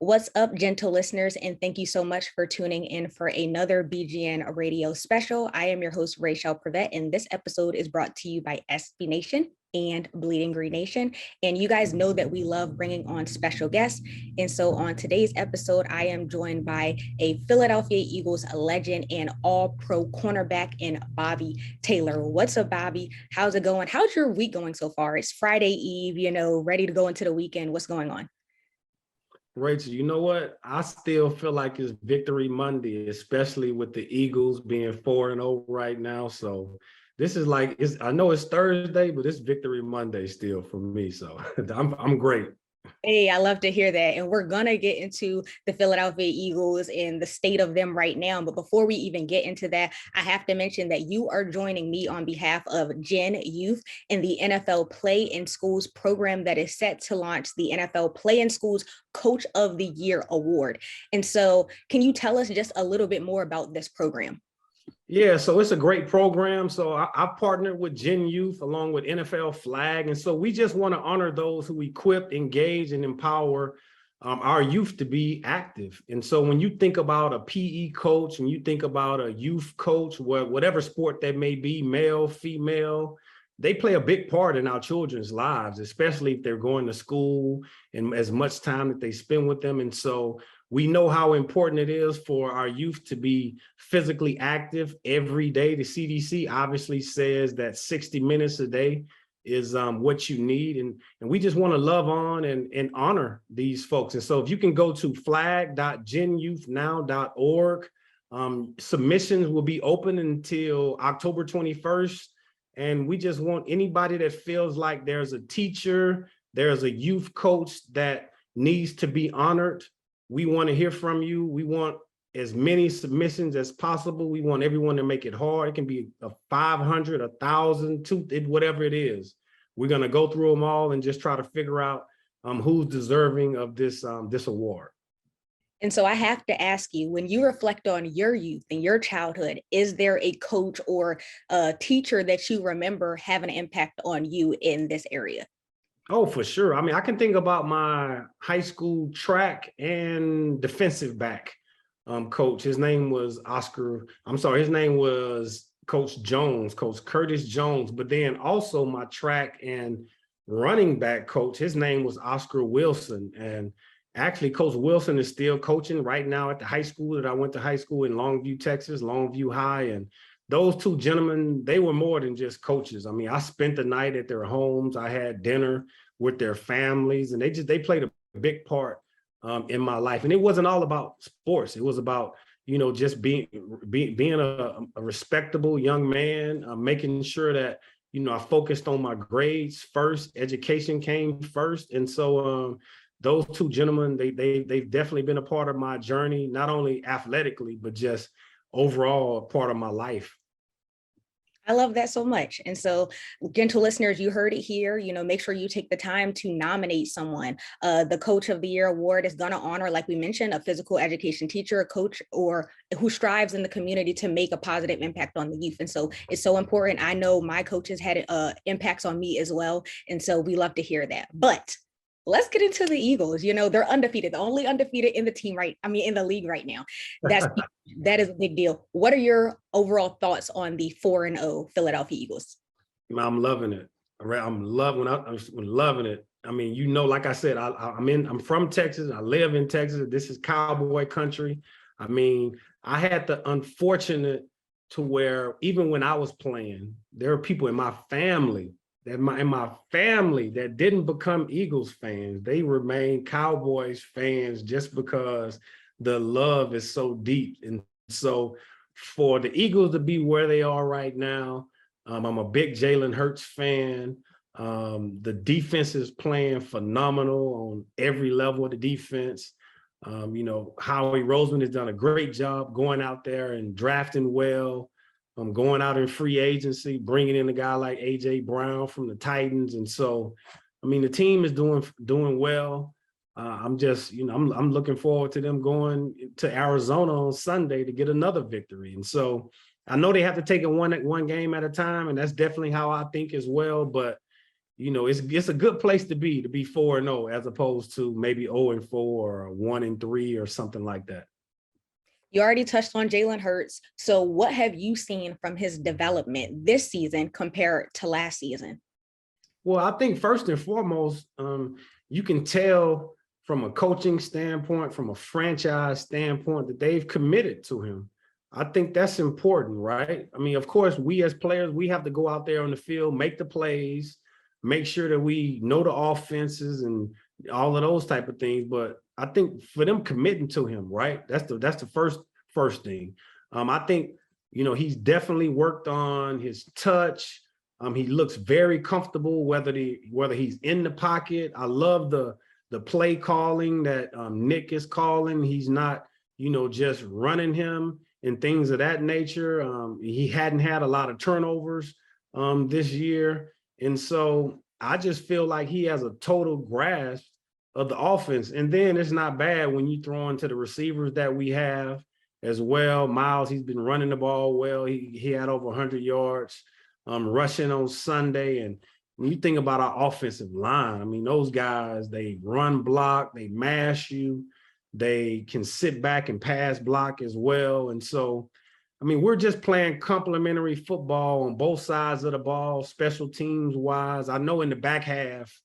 What's up, gentle listeners, and thank you so much for tuning in for another BGN radio special. I am your host, Raichele Privette, and this episode is brought to you by SB Nation and Bleeding Green Nation. And you guys know that we love bringing on special guests. And so on today's episode, I am joined by a Philadelphia Eagles legend and all-pro cornerback in Bobby Taylor. What's up, Bobby? How's it going? How's your week going so far? It's Friday Eve, ready to go into the weekend. What's going on? Rachel, you know what? I still feel like it's Victory Monday, especially with the Eagles being 4-0 right now. So this is like, I know it's Thursday, but it's Victory Monday still for me. So I'm great. Hey, I love to hear that. And we're going to get into the Philadelphia Eagles and the state of them right now. But before we even get into that, I have to mention that you are joining me on behalf of Gen Youth in the NFL Play in Schools program that is set to launch the NFL Play in Schools Coach of the Year Award. And so can you tell us just a little bit more about this program? Yeah, so it's a great program. So I partnered with Gen Youth along with NFL Flag. And so we just want to honor those who equip, engage, and empower our youth to be active. And so when you think about a PE coach and you think about a youth coach, whatever sport that may be, male, female, they play a big part in our children's lives, especially if they're going to school and as much time that they spend with them. And so we know how important it is for our youth to be physically active every day. The CDC obviously says that 60 minutes a day is what you need. And we just want to love on and honor these folks. And so if you can go to flag.genyouthnow.org, submissions will be open until October 21st. And we just want anybody that feels like there's a teacher, there's a youth coach that needs to be honored. We want to hear from you. We want as many submissions as possible. We want everyone to make it hard. It can be a 500, 1,000, whatever it is. We're going to go through them all and just try to figure out who's deserving of this award. And so I have to ask you, when you reflect on your youth and your childhood, is there a coach or a teacher that you remember having an impact on you in this area? Oh, for sure. I mean, I can think about my high school track and defensive back coach. His name was his name was Coach Jones, Coach Curtis Jones. But then also my track and running back coach, his name was Oscar Wilson. And actually, Coach Wilson is still coaching right now at the high school that I went to high school in Longview, Texas, Longview High. And those two gentlemen, they were more than just coaches. I mean, I spent the night at their homes. I had dinner with their families, and they played a big part in my life. And it wasn't all about sports. It was about, just being a respectable young man, making sure that, I focused on my grades first. Education came first. And so those two gentlemen, they've definitely been a part of my journey, not only athletically, but just overall part of my life. I love that so much. And so, gentle listeners, you heard it here. Make sure you take the time to nominate someone. The Coach of the Year Award is going to honor, like we mentioned, a physical education teacher, a coach, or who strives in the community to make a positive impact on the youth. And so it's so important. I know my coaches had impacts on me as well. And so we love to hear that. But let's get into the Eagles. They're undefeated, the only undefeated in the in the league right now. That is a big deal. What are your overall thoughts on the 4-0 Philadelphia Eagles? I'm loving it. I'm loving it. I mean, like I said, I'm from Texas. I live in Texas. This is cowboy country. I mean, I had the unfortunate to where even when I was playing, there are people in my family that didn't become Eagles fans. They remain Cowboys fans just because the love is so deep. And so for the Eagles to be where they are right now, I'm a big Jalen Hurts fan. The defense is playing phenomenal on every level of the defense. Howie Roseman has done a great job going out there and drafting well. Going out in free agency, bringing in a guy like A.J. Brown from the Titans. And so, the team is doing well. I'm looking forward to them going to Arizona on Sunday to get another victory. And so I know they have to take it one game at a time, and that's definitely how I think as well. But, it's a good place to be 4-0 as opposed to maybe 0-4 or 1-3 or something like that. You already touched on Jalen Hurts. So what have you seen from his development this season compared to last season? Well, I think first and foremost, you can tell from a coaching standpoint, from a franchise standpoint, that they've committed to him. I think that's important, right? I mean, of course, we as players, we have to go out there on the field, make the plays, make sure that we know the offenses and all of those type of things. But I think for them committing to him, right? That's the first thing. I think, he's definitely worked on his touch. He looks very comfortable, whether he's in the pocket. I love the play calling that Nick is calling. He's not, just running him and things of that nature. He hadn't had a lot of turnovers this year. And so I just feel like he has a total grasp of the offense. And then it's not bad when you throw into the receivers that we have as well. Miles, he's been running the ball well. He had over 100 yards rushing on Sunday. And when you think about our offensive line, I mean, those guys, they run block, they mash you, they can sit back and pass block as well. And so, I mean, we're just playing complementary football on both sides of the ball, special teams wise. I know in the back half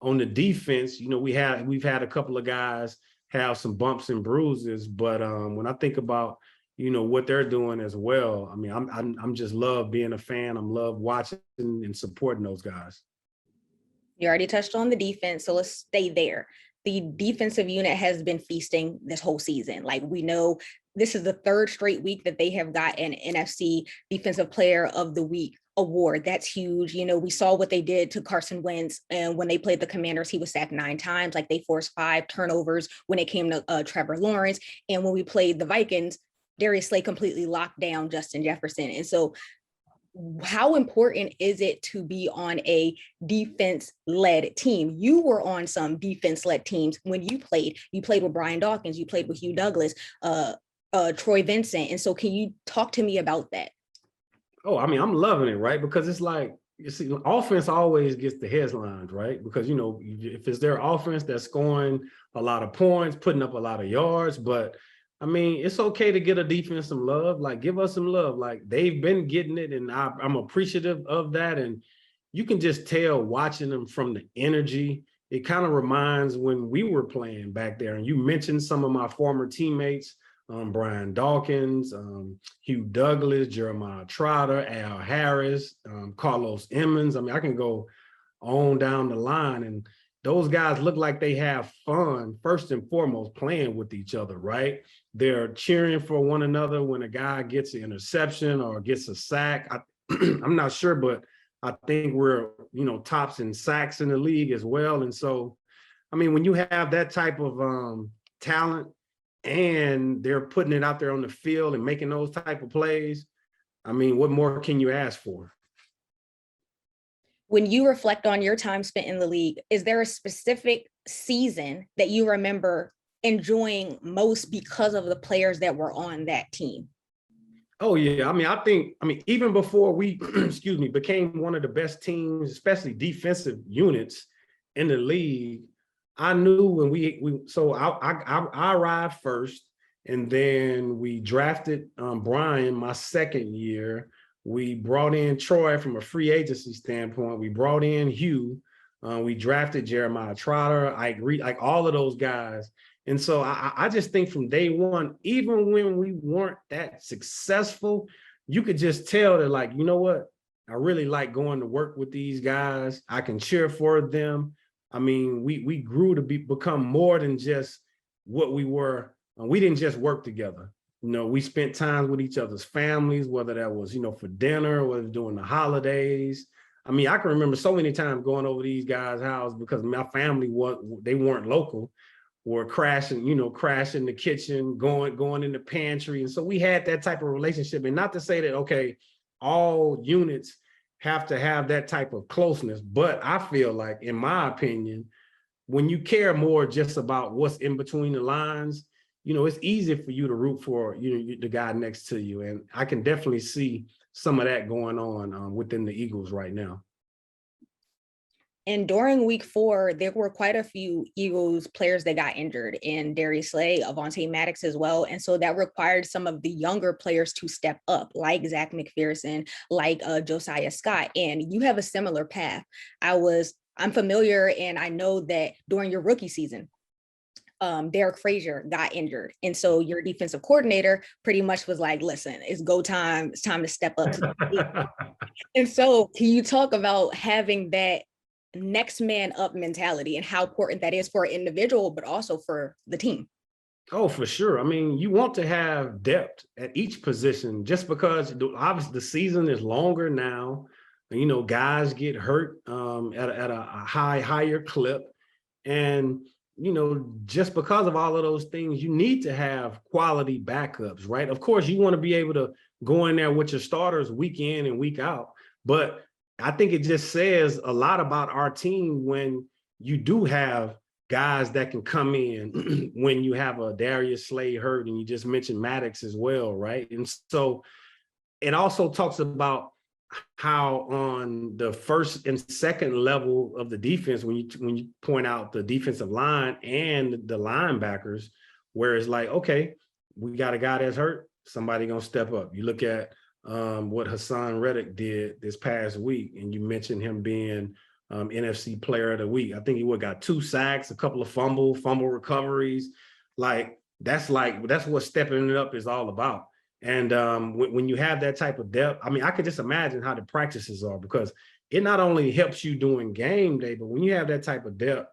on the defense, we've had a couple of guys have some bumps and bruises, but when I think about, what they're doing as well, I mean, I'm just love being a fan. I'm love watching and supporting those guys. You already touched on the defense, so let's stay there. The defensive unit has been feasting this whole season. Like, we know this is the third straight week that they have got an NFC Defensive Player of the Week award. That's huge. We saw what they did to Carson Wentz, and when they played the Commanders, he was sacked 9 times. Like, they forced 5 turnovers when it came to Trevor Lawrence. And when we played the Vikings, Darius Slay completely locked down Justin Jefferson. And so how important is it to be on a defense-led team? You were on some defense-led teams when you played. You played with Brian Dawkins. You played with Hugh Douglas, Troy Vincent. And so can you talk to me about that? Oh, I mean, I'm loving it, right? Because it's like, you see, offense always gets the headlines, right? Because, if it's their offense that's scoring a lot of points, putting up a lot of yards, but I mean, it's okay to get a defense some love. Like, give us some love. Like, they've been getting it, and I'm appreciative of that. And you can just tell watching them from the energy. It kind of reminds when we were playing back there. And you mentioned some of my former teammates, Brian Dawkins, Hugh Douglas, Jeremiah Trotter, Al Harris, Carlos Emmons. I mean, I can go on down the line, and those guys look like they have fun, first and foremost, playing with each other, right? They're cheering for one another when a guy gets an interception or gets a sack. I'm not sure, but I think we're, tops in sacks in the league as well. And so, I mean, when you have that type of talent and they're putting it out there on the field and making those type of plays, I mean, what more can you ask for? When you reflect on your time spent in the league, is there a specific season that you remember enjoying most because of the players that were on that team? Oh, yeah. I mean, even before we, became one of the best teams, especially defensive units in the league, I knew when so I arrived first, and then we drafted Brian my second year. We brought in Troy from a free agency standpoint. We brought in Hugh. We drafted Jeremiah Trotter, like all of those guys. And so I just think from day one, even when we weren't that successful, you could just tell that, like, you know what? I really like going to work with these guys. I can cheer for them. I mean, we grew to become more than just what we were. We didn't just work together. We spent time with each other's families, whether that was, for dinner, whether during the holidays. I mean, I can remember so many times going over these guys' house because my family they weren't local, or crashing the kitchen, going in the pantry. And so we had that type of relationship. And not to say that, okay, all units have to have that type of closeness, but I feel like, in my opinion, when you care more just about what's in between the lines, it's easy for you to root for, the guy next to you. And I can definitely see some of that going on within the Eagles right now. And during week 4, there were quite a few Eagles players that got injured, and Darius Slay, Avonte Maddox as well. And so that required some of the younger players to step up, like Zach McPherson, like Josiah Scott. And you have a similar path. I'm familiar, and I know that during your rookie season, Derek Frazier got injured. And so your defensive coordinator pretty much was like, listen, it's go time. It's time to step up to the plate. And so can you talk about having that next man up mentality and how important that is for an individual, but also for the team? Oh, for sure. I mean, you want to have depth at each position just because obviously the season is longer now. You know, guys get hurt at a higher clip. And, you know, just because of all of those things, you need to have quality backups, right? Of course, you want to be able to go in there with your starters week in and week out. But I think it just says a lot about our team when you do have guys that can come in when you have a Darius Slay hurt, and you just mentioned Maddox as well, right? And so it also talks about how on the first and second level of the defense, when you point out the defensive line and the linebackers, where it's like, okay, we got a guy that's hurt, somebody gonna step up. You look at what Hassan Reddick did this past week, and you mentioned him being NFC Player of the Week. I think he got 2 sacks, a couple of fumble recoveries. That's what stepping it up is all about. And when you have that type of depth, I mean, I could just imagine how the practices are, because it not only helps you during game day, but when you have that type of depth,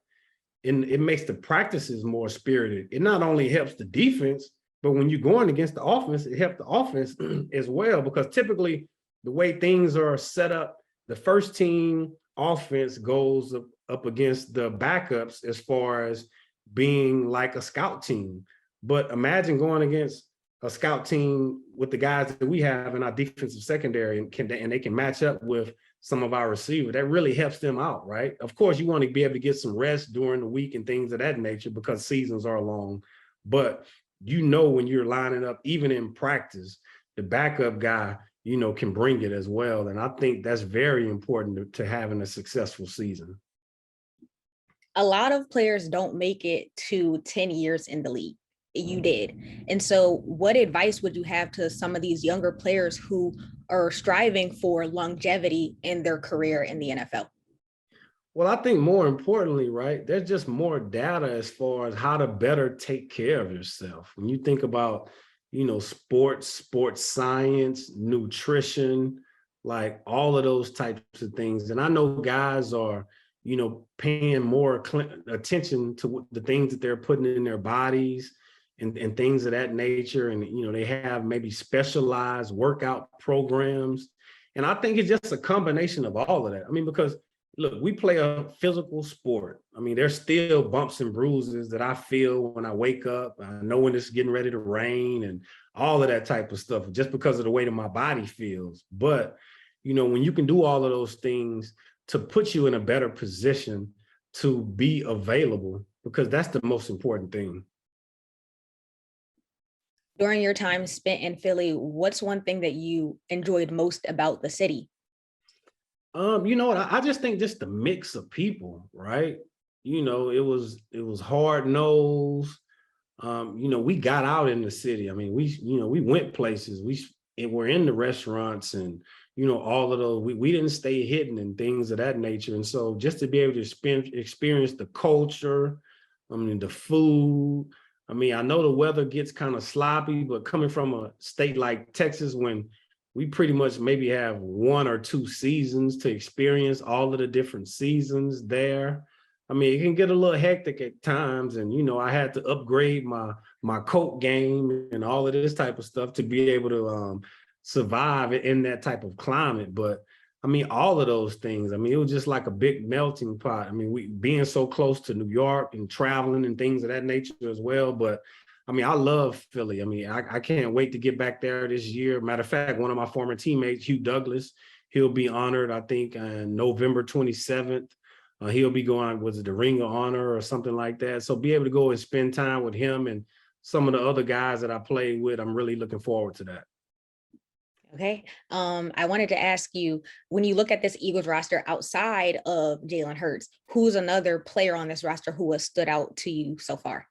it makes the practices more spirited. It not only helps the defense, but when you're going against the offense, it helps the offense as well, because typically the way things are set up, the first team offense goes up against the backups as far as being like a scout team. But imagine going against a scout team with the guys that we have in our defensive secondary, and they can match up with some of our receivers. That really helps them out, right? Of course, you want to be able to get some rest during the week and things of that nature because seasons are long. But you know, when you're lining up, even in practice, the backup guy, you know, can bring it as well. And I think that's very important to having a successful season. A lot of players don't make it to 10 years in the league. You did. And so what advice would you have to some of these younger players who are striving for longevity in their career in the NFL? Well, I think more importantly, right, there's just more data as far as how to better take care of yourself. When you think about, you know, sports science, nutrition, like all of those types of things. And I know guys are, you know, paying more attention to the things that they're putting in their bodies and things of that nature. And, you know, they have maybe specialized workout programs. And I think it's just a combination of all of that. I mean, because look, we play a physical sport. I mean, there's still bumps and bruises that I feel when I wake up. I know when it's getting ready to rain and all of that type of stuff, just because of the way that my body feels. But, you know, when you can do all of those things to put you in a better position to be available, because that's the most important thing. During your time spent in Philly, what's one thing that you enjoyed most about the city? You know what? I just think just the mix of people, right? You know, it was hard nosed. You know, we got out in the city. I mean, we went places. We were in the restaurants and, you know, all of those. We didn't stay hidden and things of that nature. And so just to be able to experience the culture, I mean, the food. I mean, I know the weather gets kind of sloppy, but coming from a state like Texas, when we pretty much maybe have 1 or 2 seasons to experience all of the different seasons there. I mean, it can get a little hectic at times. And, you know, I had to upgrade my coat game and all of this type of stuff to be able to survive in that type of climate. But I mean, all of those things, I mean, it was just like a big melting pot. I mean, we being so close to New York and traveling and things of that nature as well. But I mean, I love Philly. I mean, I can't wait to get back there this year. Matter of fact, one of my former teammates, Hugh Douglas, he'll be honored, I think, on November 27th. He'll be going, was it the Ring of Honor or something like that? So be able to go and spend time with him and some of the other guys that I played with. I'm really looking forward to that. Okay. I wanted to ask you, when you look at this Eagles roster outside of Jalen Hurts, who's another player on this roster who has stood out to you so far?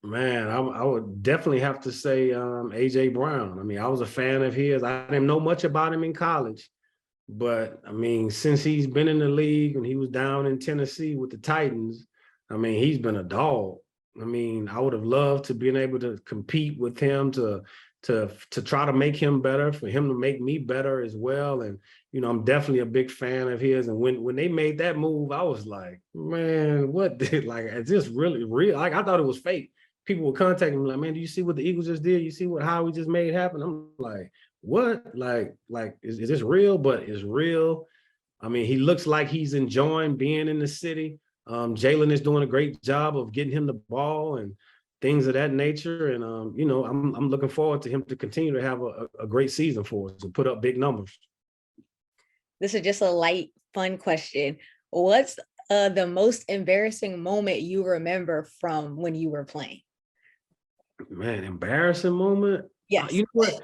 Man, I would definitely have to say AJ Brown. I mean, I was a fan of his. I didn't know much about him in college, but I mean, since he's been in the league and he was down in Tennessee with the Titans, I mean, he's been a dog. I mean, I would have loved to been able to compete with him to try to make him better, for him to make me better as well. And I'm definitely a big fan of his. And when they made that move, I was like, man, what did like is this really real? Like I thought it was fake. People were contacting me like, man, do you see what the Eagles just did? You see what how we just made happen? I'm like, what? Like is this real? But it's real. I mean, he looks like he's enjoying being in the city. Jalen is doing a great job of getting him the ball and things of that nature. And I'm looking forward to him to continue to have a great season for us and put up big numbers. This is just a light, fun question. What's the most embarrassing moment you remember from when you were playing? Man, embarrassing moment. Yes. You know what?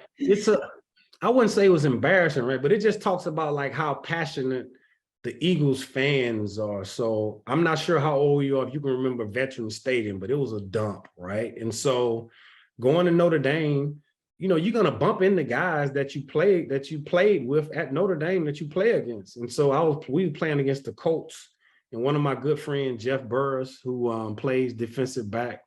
I wouldn't say it was embarrassing, right? But it just talks about like how passionate the Eagles fans are. So I'm not sure how old you are if you can remember Veterans Stadium, but it was a dump, right? And so going to Notre Dame, you're gonna bump into guys that you played with at Notre Dame that you play against. And so we were playing against the Colts, and one of my good friends, Jeff Burris, who plays defensive back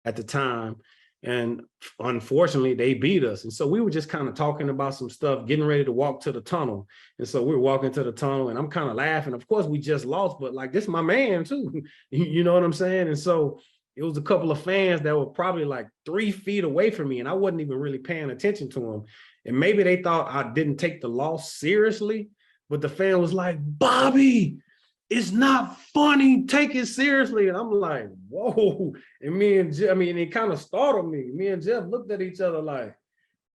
at the time. And unfortunately, they beat us. And so we were just kind of talking about some stuff, getting ready to walk to the tunnel. And so we were walking to the tunnel and I'm kind of laughing. Of course, we just lost, but like, this is my man too. You know what I'm saying? And so it was a couple of fans that were probably like 3 feet away from me and I wasn't even really paying attention to them. And maybe they thought I didn't take the loss seriously, but the fan was like, Bobby, it's not funny, take it seriously. And I'm like, whoa. And me and Jeff, I mean, it kind of startled me. Me and Jeff looked at each other like,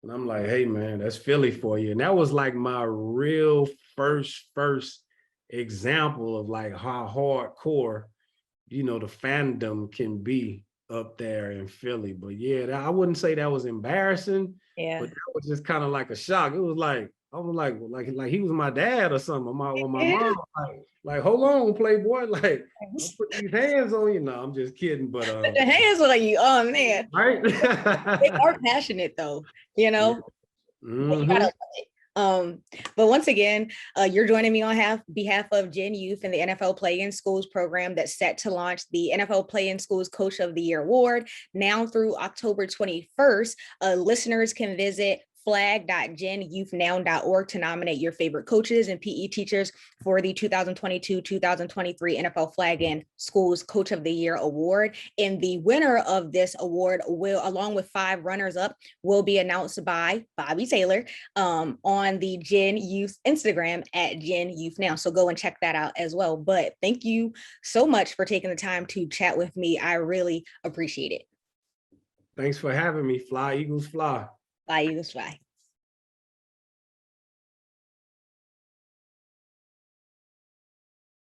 and I'm like, hey man, that's Philly for you. And that was like my real first example of like how hardcore, the fandom can be up there in Philly. But yeah, I wouldn't say that was embarrassing, Yeah. but that was just kind of like a shock. It was like, I was like he was my dad or something, or my mom. Like, hold on, Playboy. Like, don't put these hands on you. No, I'm just kidding. But Put the hands on you. Oh man. right. They are passionate though, you know. You gotta love it. But once again, you're joining me on behalf of Gen Youth and the NFL Play in Schools program that's set to launch the NFL Play in Schools Coach of the Year Award now through October 21st. Listeners can visit flag.genyouthnow.org to nominate your favorite coaches and PE teachers for the 2022-2023 NFL Flag in Schools Coach of the Year Award. And the winner of this award will, along with 5 runners-up, will be announced by Bobby Taylor on the Gen Youth Instagram at Gen Youth Now. So go and check that out as well. But thank you so much for taking the time to chat with me. I really appreciate it. Thanks for having me. Fly, Eagles, fly. Bye, Eagles, fly.